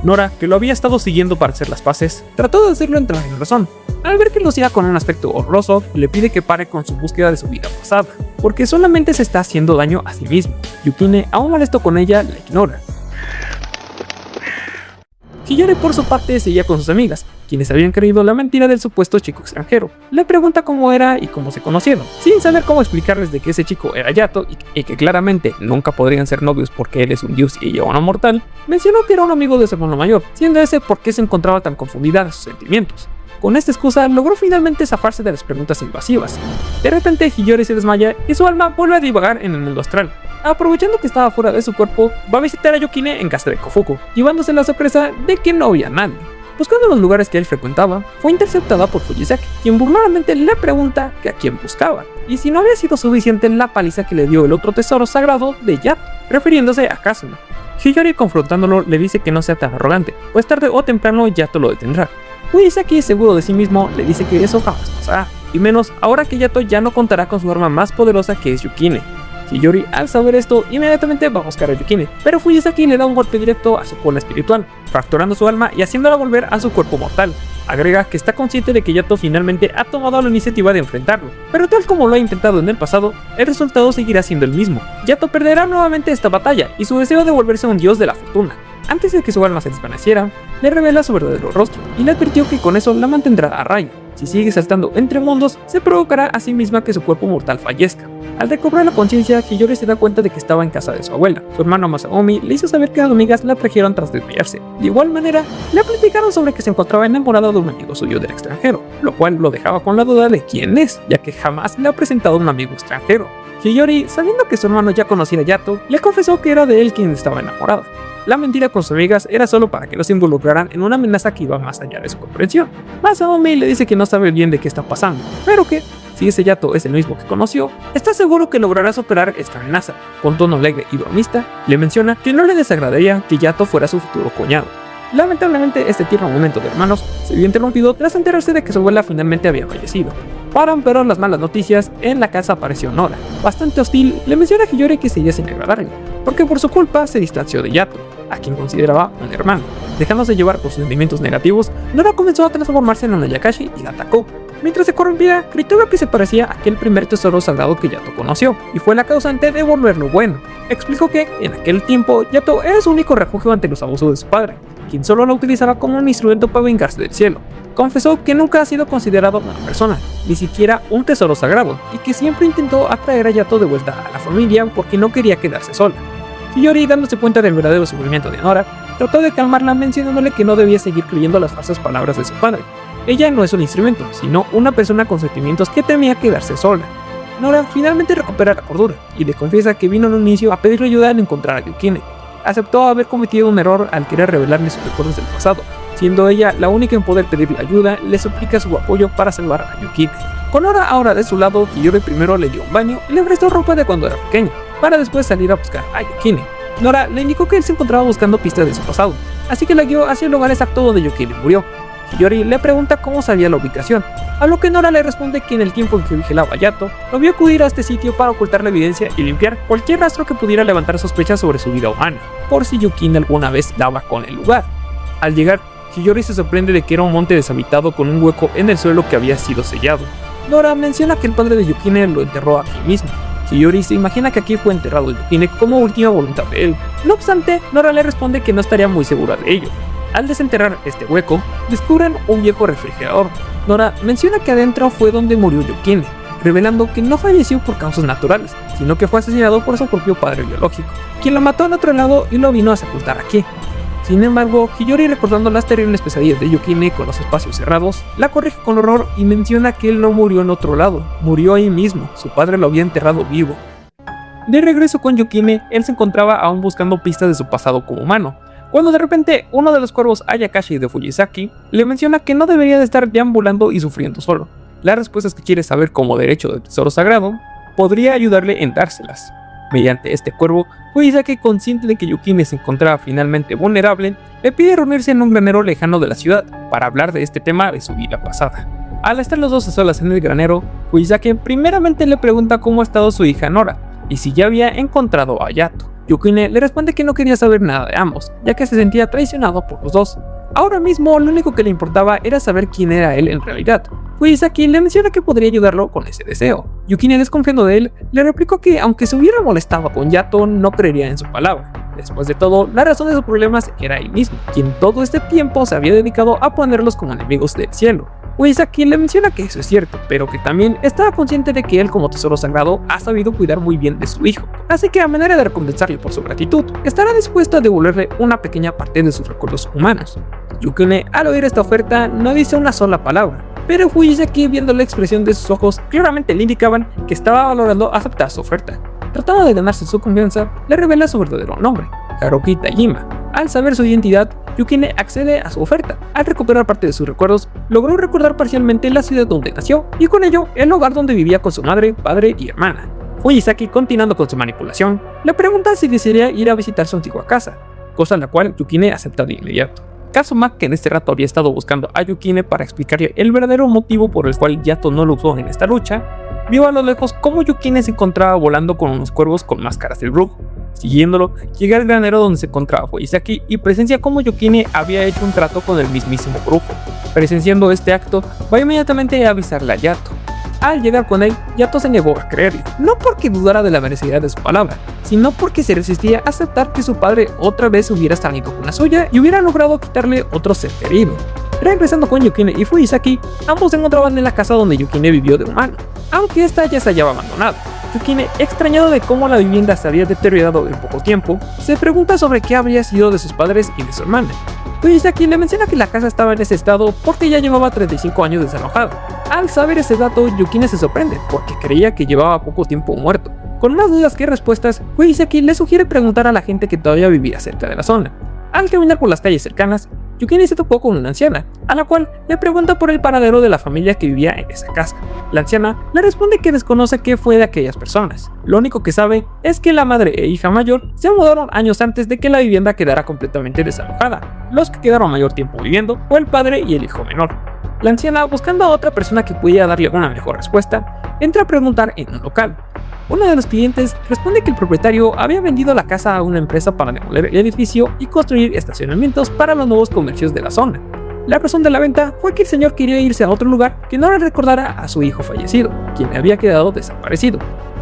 Nora, que lo había estado siguiendo para hacer las paces, trató de hacerlo entrar en razón. Al ver que lucía con un aspecto horroroso, le pide que pare con su búsqueda de su vida pasada, porque solamente se está haciendo daño a sí mismo. Yukine, aún molesto con ella, la ignora. Hiyori, por su parte, seguía con sus amigas, quienes habían creído la mentira del supuesto chico extranjero. Le pregunta cómo era y cómo se conocieron, sin saber cómo explicarles de que ese chico era Yato y que claramente nunca podrían ser novios porque él es un dios y ella una mortal. Mencionó que era un amigo de su hermano mayor, siendo ese porque se encontraba tan confundida de sus sentimientos. Con esta excusa logró finalmente zafarse de las preguntas invasivas. De repente Hiyori se desmaya y su alma vuelve a divagar en el mundo astral. aprovechando que estaba fuera de su cuerpo, va a visitar a Yukine en casa de Kofuko, llevándose la sorpresa de que no había nadie. Buscando los lugares que él frecuentaba, fue interceptada por Fujisaki, quien burlonamente le pregunta que a quién buscaba, y si no había sido suficiente la paliza que le dio el otro tesoro sagrado de Yato, refiriéndose a Kazuma. Hiyori, confrontándolo, le dice que no sea tan arrogante, pues tarde o temprano Yato lo detendrá. Fujisaki, seguro de sí mismo, le dice que eso jamás pasará, y menos ahora que Yato ya no contará con su arma más poderosa, que es Yukine. Hiyori, al saber esto, inmediatamente va a buscar a Yukine, pero Fujisaki le da un golpe directo a su cola espiritual, fracturando su alma y haciéndola volver a su cuerpo mortal. Agrega que está consciente de que Yato finalmente ha tomado la iniciativa de enfrentarlo, pero tal como lo ha intentado en el pasado, el resultado seguirá siendo el mismo. Yato perderá nuevamente esta batalla y su deseo de volverse un dios de la fortuna. Antes de que su alma se desvaneciera, le revela su verdadero rostro y le advirtió que con eso la mantendrá a raya. Si sigue saltando entre mundos, se provocará a sí misma que su cuerpo mortal fallezca. Al recobrar la conciencia, Hiyori se da cuenta de que estaba en casa de su abuela. Su hermano Masaomi le hizo saber que las amigas la trajeron tras desmayarse. De igual manera, le platicaron sobre que se encontraba enamorada de un amigo suyo del extranjero, lo cual lo dejaba con la duda de quién es, ya que jamás le ha presentado a un amigo extranjero. Hiyori, sabiendo que su hermano ya conocía a Yato, le confesó que era de él quien estaba enamorada. La mentira con sus amigas era solo para que no se involucraran en una amenaza que iba más allá de su comprensión. Masaomi le dice que no sabe bien de qué está pasando, pero que, si ese Yato es el mismo que conoció, está seguro que logrará superar esta amenaza. Con tono alegre y bromista, le menciona que no le desagradaría que Yato fuera su futuro cuñado. Lamentablemente, este tierno momento de hermanos se vio interrumpido tras enterarse de que su abuela finalmente había fallecido. Para empeorar las malas noticias, en la casa apareció Nora. Bastante hostil, le menciona a Hiyori que seguía sin agradarle, porque por su culpa se distanció de Yato, a quien consideraba un hermano. Dejándose llevar por sus sentimientos negativos, Nora comenzó a transformarse en una Yakashi y la atacó. Mientras se corrompía, gritó que se parecía a aquel primer tesoro sagrado que Yato conoció, y fue la causante de volverlo bueno. Explicó que, en aquel tiempo, Yato era su único refugio ante los abusos de su padre, quien solo la utilizaba como un instrumento para vengarse del cielo. Confesó que nunca ha sido considerado una persona, ni siquiera un tesoro sagrado, y que siempre intentó atraer a Yato de vuelta a la familia porque no quería quedarse sola. Hiyori, dándose cuenta del verdadero sufrimiento de Nora, trató de calmarla mencionándole que no debía seguir creyendo las falsas palabras de su padre. Ella no es un instrumento, sino una persona con sentimientos que temía quedarse sola. Nora finalmente recupera la cordura y le confiesa que vino en un inicio a pedirle ayuda en encontrar a Yukine. Aceptó haber cometido un error al querer revelarle sus recuerdos del pasado. Siendo ella la única en poder pedirle ayuda, le suplica su apoyo para salvar a Yukine. Con Nora ahora de su lado, Hiyori primero le dio un baño y le prestó ropa de cuando era pequeña, para después salir a buscar a Yukine. Nora le indicó que él se encontraba buscando pistas de su pasado, así que la guió hacia el lugar exacto donde Yukine murió. Hiyori le pregunta cómo sabía la ubicación, a lo que Nora le responde que en el tiempo en que vigilaba a Yato, lo vio acudir a este sitio para ocultar la evidencia y limpiar cualquier rastro que pudiera levantar sospechas sobre su vida humana, por si Yukine alguna vez daba con el lugar. Al llegar, Hiyori se sorprende de que era un monte deshabitado con un hueco en el suelo que había sido sellado. Nora menciona que el padre de Yukine lo enterró aquí mismo. Hiyori se imagina que aquí fue enterrado Yukine como última voluntad de él. No obstante, Nora le responde que no estaría muy segura de ello. Al desenterrar este hueco, descubren un viejo refrigerador. Nora menciona que adentro fue donde murió Yukine, revelando que no falleció por causas naturales, sino que fue asesinado por su propio padre biológico, quien lo mató al otro lado y lo vino a sepultar aquí. Sin embargo, Hiyori, recordando las terribles pesadillas de Yukine con los espacios cerrados, la corrige con horror y menciona que él no murió en otro lado, murió ahí mismo, su padre lo había enterrado vivo. De regreso con Yukine, él se encontraba aún buscando pistas de su pasado como humano, cuando de repente uno de los cuervos Ayakashi de Fujisaki le menciona que no debería de estar deambulando y sufriendo solo. La respuesta es que quiere saber como derecho del tesoro sagrado, podría ayudarle en dárselas. Mediante este cuervo, Fujisaki, consciente de que Yukine se encontraba finalmente vulnerable, le pide reunirse en un granero lejano de la ciudad para hablar de este tema de su vida pasada. Al estar los dos a solas en el granero, Fujisaki primeramente le pregunta cómo ha estado su hija Nora y si ya había encontrado a Yato. Yukine le responde que no quería saber nada de ambos, ya que se sentía traicionado por los dos. Ahora mismo lo único que le importaba era saber quién era él en realidad. Fujisaki le menciona que podría ayudarlo con ese deseo. Yukine, desconfiando de él, le replicó que aunque se hubiera molestado con Yato, no creería en su palabra. Después de todo, la razón de sus problemas era él mismo, quien todo este tiempo se había dedicado a ponerlos como enemigos del cielo. Fujisaki le menciona que eso es cierto, pero que también estaba consciente de que él como tesoro sagrado ha sabido cuidar muy bien de su hijo, así que a manera de recompensarle por su gratitud, estará dispuesto a devolverle una pequeña parte de sus recuerdos humanos. Yukine, al oír esta oferta, no dice una sola palabra, pero Fujisaki, viendo la expresión de sus ojos, claramente le indicaban que estaba valorando aceptar su oferta. tratando de ganarse su confianza, le revela su verdadero nombre, Haruki Tajima. Al saber su identidad, Yukine accede a su oferta. Al recuperar parte de sus recuerdos, logró recordar parcialmente la ciudad donde nació y con ello el hogar donde vivía con su madre, padre y hermana. Fujisaki, continuando con su manipulación, le pregunta si desearía ir a visitar su antigua casa, cosa en la cual Yukine acepta de inmediato. Kazuma, que en este rato había estado buscando a Yukine para explicarle el verdadero motivo por el cual Yato no lo usó en esta lucha, vio a lo lejos cómo Yukine se encontraba volando con unos cuervos con máscaras del brujo. Siguiéndolo, llega al granero donde se encontraba Fujisaki y presencia cómo Yukine había hecho un trato con el mismísimo brujo. Presenciando este acto, va inmediatamente a avisarle a Yato. Al llegar con él, Yato se negó a creerle, no porque dudara de la veracidad de su palabra, sino porque se resistía a aceptar que su padre otra vez hubiera salido con la suya y hubiera logrado quitarle otro ser querido. Regresando con Yukine y Fujisaki, ambos se encontraban en la casa donde Yukine vivió de humano, aunque esta ya se hallaba abandonada. Yukine, extrañado de cómo la vivienda se había deteriorado en poco tiempo, se pregunta sobre qué habría sido de sus padres y de su hermana. Fujisaki le menciona que la casa estaba en ese estado porque ya llevaba 35 años desalojada. Al saber ese dato, Yukine se sorprende porque creía que llevaba poco tiempo muerto. Con más dudas que respuestas, Fujisaki le sugiere preguntar a la gente que todavía vivía cerca de la zona. Al caminar por las calles cercanas, Yukine se topó con una anciana, a la cual le pregunta por el paradero de la familia que vivía en esa casa. La anciana le responde que desconoce qué fue de aquellas personas. Lo único que sabe es que la madre e hija mayor se mudaron años antes de que la vivienda quedara completamente desalojada. Los que quedaron mayor tiempo viviendo fue el padre y el hijo menor. La anciana, buscando a otra persona que pudiera darle una mejor respuesta, entra a preguntar en un local. Uno de los clientes responde que el propietario había vendido la casa a una empresa para demoler el edificio y construir estacionamientos para los nuevos comercios de la zona. La razón de la venta fue que el señor quería irse a otro lugar que no le recordara a su hijo fallecido, quien había quedado desaparecido.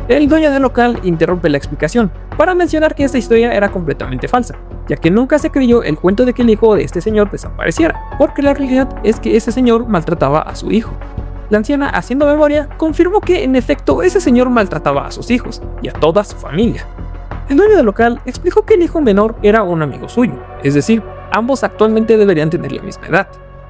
El dueño del local interrumpe la explicación para mencionar que esta historia era completamente falsa, ya que nunca se creyó el cuento de que el hijo de este señor desapareciera, porque la realidad es que ese señor maltrataba a su hijo. La anciana, haciendo memoria, confirmó que en efecto ese señor maltrataba a sus hijos y a toda su familia. El dueño del local explicó que el hijo menor era un amigo suyo, es decir, ambos actualmente deberían tener la misma edad.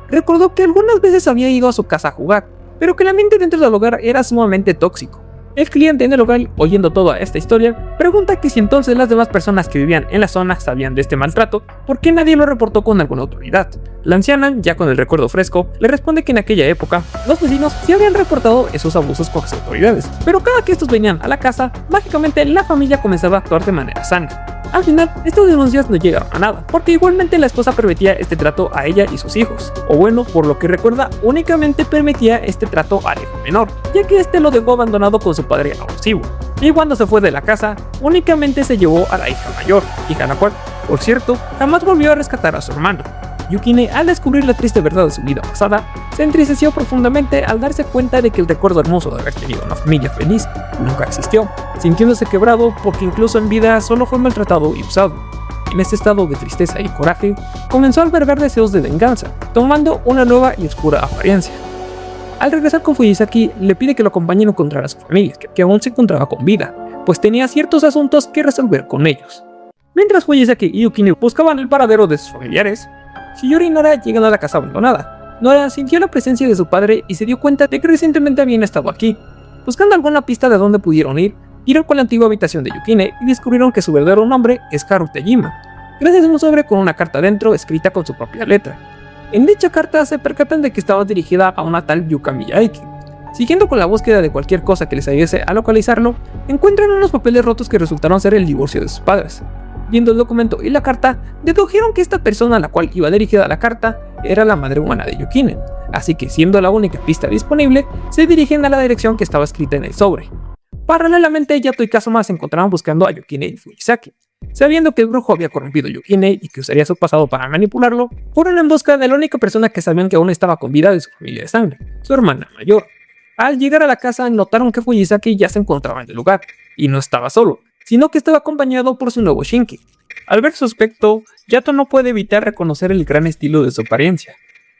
Recordó que algunas veces había ido a su casa a jugar, pero que el ambiente dentro del hogar era sumamente tóxico. El cliente en el local, oyendo toda esta historia, pregunta que si entonces las demás personas que vivían en la zona sabían de este maltrato, ¿por qué nadie lo reportó con alguna autoridad? La anciana, ya con el recuerdo fresco, le responde que en aquella época, los vecinos sí habían reportado esos abusos con las autoridades, pero cada que estos venían a la casa, mágicamente la familia comenzaba a actuar de manera sana. Al final, estas denuncias no llegaron a nada, porque igualmente la esposa permitía este trato a ella y sus hijos, o bueno, por lo que recuerda, únicamente permitía este trato al hijo menor, ya que este lo dejó abandonado con su padre abusivo. Y cuando se fue de la casa, únicamente se llevó a la hija mayor, hija la cual, por cierto, jamás volvió a rescatar a su hermano. Yukine, al descubrir la triste verdad de su vida pasada, se entristeció profundamente al darse cuenta de que el recuerdo hermoso de haber tenido una familia feliz nunca existió, sintiéndose quebrado porque incluso en vida solo fue maltratado y usado. En este estado de tristeza y coraje, comenzó a albergar deseos de venganza, tomando una nueva y oscura apariencia. Al regresar con Fujisaki, le pide que lo acompañen a encontrar a su familia, que aún se encontraba con vida, pues tenía ciertos asuntos que resolver con ellos. Mientras Fujisaki y Yukine buscaban el paradero de sus familiares, Shiori y Nora llegan a la casa abandonada. Nora sintió la presencia de su padre y se dio cuenta de que recientemente habían estado aquí. Buscando alguna pista de dónde pudieron ir, dieron con la antigua habitación de Yukine y descubrieron que su verdadero nombre es Haru Tajima, gracias a un sobre con una carta dentro escrita con su propia letra. En dicha carta se percatan de que estaba dirigida a una tal Yuka Miyake. Siguiendo con la búsqueda de cualquier cosa que les ayudase a localizarlo, encuentran unos papeles rotos que resultaron ser el divorcio de sus padres. Viendo el documento y la carta, dedujeron que esta persona a la cual iba dirigida la carta era la madre humana de Yukine, así que siendo la única pista disponible, se dirigen a la dirección que estaba escrita en el sobre. Paralelamente, Yato y Kazuma se encontraban buscando a Yukine y Fujisaki. Sabiendo que el brujo había corrompido a Yukine y que usaría su pasado para manipularlo, fueron en busca de la única persona que sabían que aún estaba con vida de su familia de sangre, su hermana mayor. Al llegar a la casa, notaron que Fujisaki ya se encontraba en el lugar, y no estaba solo, sino que estaba acompañado por su nuevo Shinki. Al ver su aspecto, Yato no puede evitar reconocer el gran estilo de su apariencia.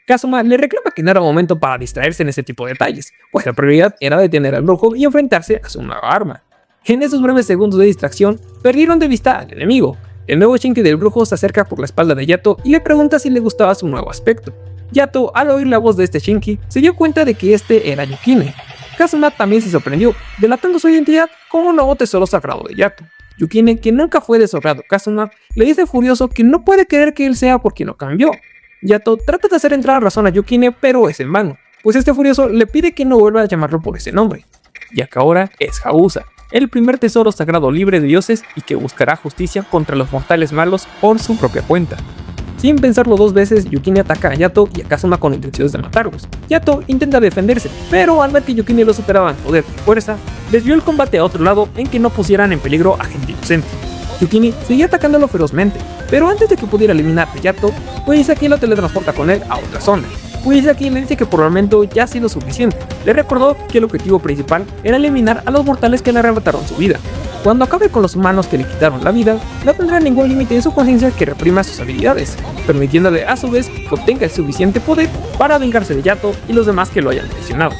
Kazuma le reclama que no era momento para distraerse en ese tipo de detalles, pues la prioridad era detener al brujo y enfrentarse a su nueva arma. En esos breves segundos de distracción, perdieron de vista al enemigo. El nuevo Shinki del brujo se acerca por la espalda de Yato y le pregunta si le gustaba su nuevo aspecto. Yato, al oír la voz de este Shinki, se dio cuenta de que este era Yukine. Kazuma también se sorprendió, delatando su identidad como un nuevo tesoro sagrado de Yato. Yukine, que nunca fue deshonrado Kazuma, le dice furioso que no puede creer que él sea porque no cambió. Yato trata de hacer entrar a razón a Yukine, pero es en vano, pues este furioso le pide que no vuelva a llamarlo por ese nombre, ya que ahora es Habusa, el primer tesoro sagrado libre de dioses y que buscará justicia contra los mortales malos por su propia cuenta. Sin pensarlo dos veces, Yukine ataca a Yato y a Kazuma con intenciones de matarlos. Yato intenta defenderse, pero al ver que Yukine lo superaba en poder y fuerza, desvió el combate a otro lado en que no pusieran en peligro a gente inocente. Yukine seguía atacándolo ferozmente, pero antes de que pudiera eliminar a Yato, Uesaki lo teletransporta con él a otra zona. Uesaki le dice que por el momento ya ha sido suficiente. Le recordó que el objetivo principal era eliminar a los mortales que le arrebataron su vida. Cuando acabe con los humanos que le quitaron la vida, no tendrá ningún límite en su conciencia que reprima sus habilidades, permitiéndole a su vez que obtenga el suficiente poder para vengarse de Yato y los demás que lo hayan traicionado.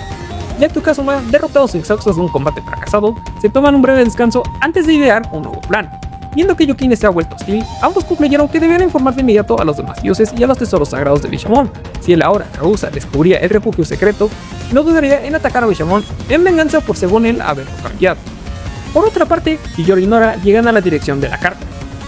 Yato y Kazuma, derrotados y exhaustos de un combate fracasado, se toman un breve descanso antes de idear un nuevo plan. Viendo que Yukine se ha vuelto hostil, ambos concluyeron que debían informar de inmediato a los demás dioses y a los tesoros sagrados de Bishamon. Si él ahora, Habusa, descubría el refugio secreto, no dudaría en atacar a Bishamon en venganza por, según él, haberlo cambiado. Por otra parte, Hiyori y Nora llegan a la dirección de la carta.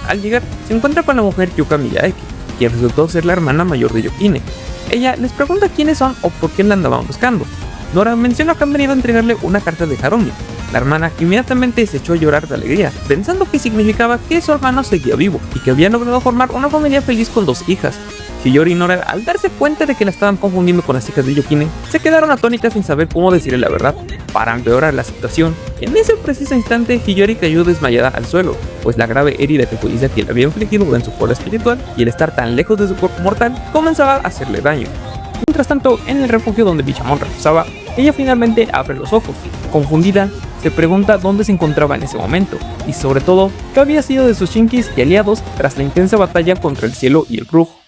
Al llegar, se encuentra con la mujer Yuka Miyake, quien resultó ser la hermana mayor de Yukine. Ella les pregunta quiénes son o por qué la andaban buscando. Nora menciona que han venido a entregarle una carta de Harumi. La hermana inmediatamente se echó a llorar de alegría, pensando que significaba que su hermano seguía vivo y que había logrado formar una familia feliz con 2 hijas. Hiyori y Nora, al darse cuenta de que la estaban confundiendo con las hijas de Yukine, se quedaron atónitas sin saber cómo decirle la verdad. Para empeorar la situación, en ese preciso instante Hiyori cayó desmayada al suelo, pues la grave herida que Uesaki le había infligido en su cuerpo espiritual y el estar tan lejos de su cuerpo mortal comenzaba a hacerle daño. Mientras tanto, en el refugio donde Bishamon reposaba, ella finalmente abre los ojos. Confundida, se pregunta dónde se encontraba en ese momento, y sobre todo, qué había sido de sus Shinkis y aliados tras la intensa batalla contra el cielo y el brujo.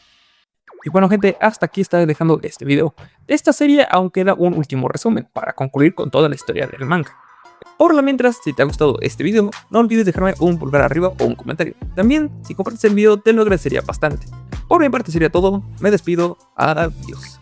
Y bueno gente, hasta aquí estaré dejando este video. De esta serie aún queda un último resumen para concluir con toda la historia del manga. Por lo mientras, si te ha gustado este video, no olvides dejarme un pulgar arriba o un comentario. También, si compartes el video, te lo agradecería bastante. Por mi parte sería todo, me despido, adiós.